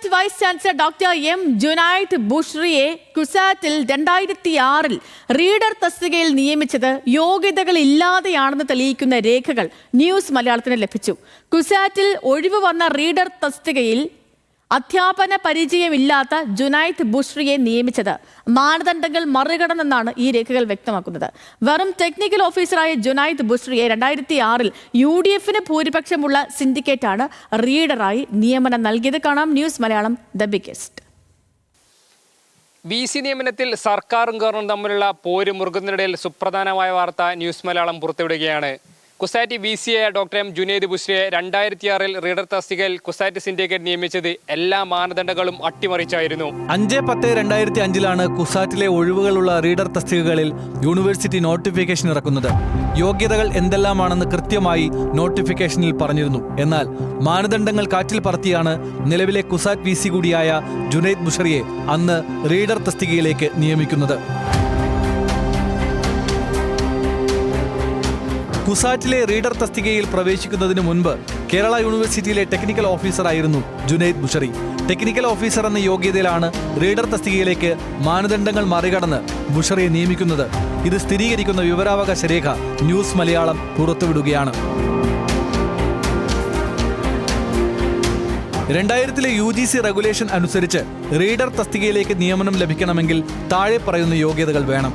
CUSAT vice chancellor doctor M Junaid ബുഷ്രിയെ കുസാറ്റിൽ 2006 reader തസ്തികയിൽ നിയമിച്ചത് യോഗ്യതകളില്ലാതെയാണെന്ന് തെളിയിക്കുന്ന രേഖകൾ ന്യൂസ് മലയാളത്തിന് ലഭിച്ചു. കുസാറ്റിൽ ഒഴിവ് വന്ന റീഡർ തസ്തികയിൽ അധ്യാപന പരിചയമില്ലാത്ത ജുനൈദ് ബുഷ്രിയെ നിയമിച്ചത് മാനദണ്ഡങ്ങൾ മറികടന്നെന്നാണ് ഈ രേഖകൾ വ്യക്തമാക്കുന്നത്. വെറും ടെക്നിക്കൽ ഓഫീസറായ ജുനൈദ് ബുഷ്രിയെ 2006 UDF ഭൂരിപക്ഷമുള്ള സിൻഡിക്കേറ്റാണ് റീഡറായി നിയമനം നൽകിയത്. കാണാം news Malayalam the biggest. VC നിയമനത്തിൽ സർക്കാരും ഗവർണറും തമ്മിലുള്ള പോര് മുറുകുന്നതിനിടയിൽ സുപ്രധാനമായ വാർത്ത ന്യൂസ് മലയാളം പുറത്തുവിടുകയാണ്. കുസാറ്റ് VC ആയ ഡോക്ടർ എം ജുനൈദ് ബുഷ്രിയെ 2006 റീഡർ തസ്തികയിൽ കുസാറ്റ് സിൻഡിക്കേറ്റ് നിയമിച്ചത് എല്ലാ മാനദണ്ഡങ്ങളും അട്ടിമറിച്ചായിരുന്നു. 5/10/2005 കുസാറ്റിലെ ഒഴിവുകളുള്ള റീഡർ തസ്തികകളിൽ യൂണിവേഴ്സിറ്റി നോട്ടിഫിക്കേഷൻ ഇറക്കുന്നത്. യോഗ്യതകൾ എന്തെല്ലാമാണെന്ന് കൃത്യമായി നോട്ടിഫിക്കേഷനിൽ പറഞ്ഞിരുന്നു. എന്നാൽ മാനദണ്ഡങ്ങൾ കാറ്റിൽ പറത്തിയാണ് നിലവിലെ കുസാറ്റ് VC കൂടിയായ ജുനൈദ് ബുഷ്രിയെ അന്ന് റീഡർ തസ്തികയിലേക്ക് നിയമിക്കുന്നത്. കുസാറ്റിലെ റീഡർ തസ്തികയിൽ പ്രവേശിക്കുന്നതിന് മുൻപ് കേരള യൂണിവേഴ്സിറ്റിയിലെ ടെക്നിക്കൽ ഓഫീസറായിരുന്നു ജുനൈദ് ബുഷ്രി. ടെക്നിക്കൽ ഓഫീസർ എന്ന യോഗ്യതയിലാണ് റീഡർ തസ്തികയിലേക്ക് മാനദണ്ഡങ്ങൾ മറികടന്ന് ബുഷ്രിയെ നിയമിക്കുന്നത്. ഇത് സ്ഥിരീകരിക്കുന്ന വിവരാവകാശ രേഖ ന്യൂസ് മലയാളം പുറത്തുവിടുകയാണ്. 2000 UGC റെഗുലേഷൻ അനുസരിച്ച് റീഡർ തസ്തികയിലേക്ക് നിയമനം ലഭിക്കണമെങ്കിൽ താഴെ പറയുന്ന യോഗ്യതകൾ വേണം.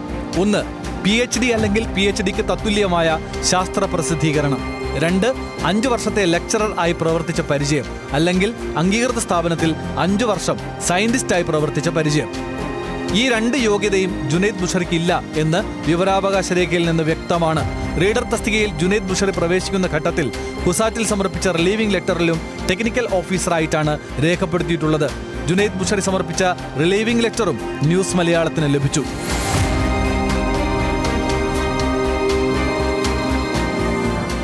1. PhD അല്ലെങ്കിൽ PhDക്ക് തത്തുല്യമായ ശാസ്ത്ര പ്രസിദ്ധീകരണം. 2. 5 വർഷത്തെ ലെക്ചറർ ആയി പ്രവർത്തിച്ച പരിചയം അല്ലെങ്കിൽ അംഗീകൃത സ്ഥാപനത്തിൽ 5 വർഷം സയന്റിസ്റ്റായി പ്രവർത്തിച്ച പരിചയം. ഈ 2 യോഗ്യതയും ജുനൈദ് ബുഷ്രിക്ക് ഇല്ല എന്ന് വിവരാവകാശ രേഖയിൽ നിന്ന് വ്യക്തമാണ്. റീഡർ തസ്തികയിൽ ജുനൈദ് ബുഷ്രി പ്രവേശിക്കുന്ന ഘട്ടത്തിൽ കുസാറ്റിൽ സമർപ്പിച്ച റിലീവിംഗ് ലെറ്ററിലും ടെക്നിക്കൽ ഓഫീസറായിട്ടാണ് രേഖപ്പെടുത്തിയിട്ടുള്ളത്. ജുനൈദ് ബുഷ്രി സമർപ്പിച്ച റിലീവിംഗ് ലെറ്ററും ന്യൂസ് മലയാളത്തിന് ലഭിച്ചു.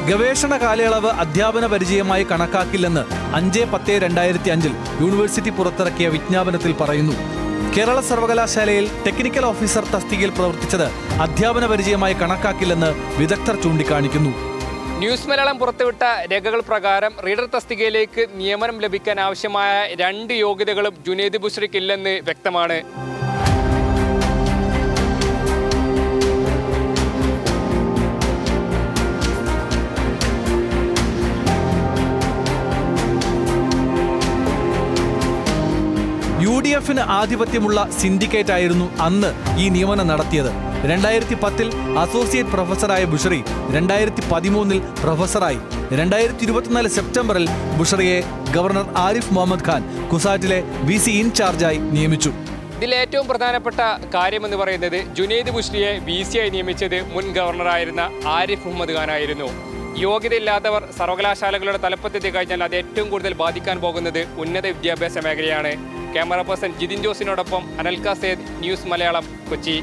ഗവേഷണ കാലയളവ് അധ്യാപന പരിചയമായി കണക്കാക്കില്ലെന്ന് 5/10/2005 യൂണിവേഴ്സിറ്റി പുറത്തിറക്കിയ വിജ്ഞാപനത്തിൽ പറയുന്നു. കേരള സർവകലാശാലയിൽ ടെക്നിക്കൽ ഓഫീസർ തസ്തികയിൽ പ്രവർത്തിച്ചത് അധ്യാപന പരിചയമായി കണക്കാക്കില്ലെന്ന് വിദഗ്ധർ ചൂണ്ടിക്കാണിക്കുന്നു. ന്യൂസ് മലയാളം പുറത്തുവിട്ട രേഖകൾ പ്രകാരം റീഡർ തസ്തികയിലേക്ക് നിയമനം ലഭിക്കാൻ ആവശ്യമായ 2 യോഗ്യതകളും ജുനൈദ് ബുഷ്രിക്ക് ഇല്ലെന്ന് വ്യക്തമാണ്. UDF ആധിപത്യമുള്ള സിൻഡിക്കേറ്റ് ആയിരുന്നു അന്ന് ഈ നിയമനം നടത്തിയത്. 2010 അസോസിയേറ്റ് പ്രൊഫസറായ ബുഷ്രി 2013 പ്രൊഫസറായി. 2024 സെപ്റ്റംബറിൽ ബുഷ്രിയെ ഗവർണർ ആരിഫ് മുഹമ്മദ് ഖാൻ കുസാറ്റിലെ VC ഇൻചാർജായി നിയമിച്ചു. ഇതിൽ ഏറ്റവും പ്രധാനപ്പെട്ട കാര്യമെന്ന് പറയുന്നത് ജുനൈദ് ബുഷ്രിയെ VC ആയി നിയമിച്ചത് മുൻ ഗവർണറായിരുന്ന ആരിഫ് മുഹമ്മദ് ഖാൻ ആയിരുന്നു. യോഗ്യതയില്ലാത്തവർ സർവകലാശാലകളുടെ തലപ്പത്തെത്തി കഴിഞ്ഞാൽ അത് ഏറ്റവും കൂടുതൽ ബാധിക്കാൻ പോകുന്നത് ഉന്നത വിദ്യാഭ്യാസ മേഖലയാണ്. ക്യാമറ പേഴ്സൺ ജിതിൻ ജോസിനോടൊപ്പം അനൽക സേദ്, ന്യൂസ് മലയാളം, കൊച്ചി.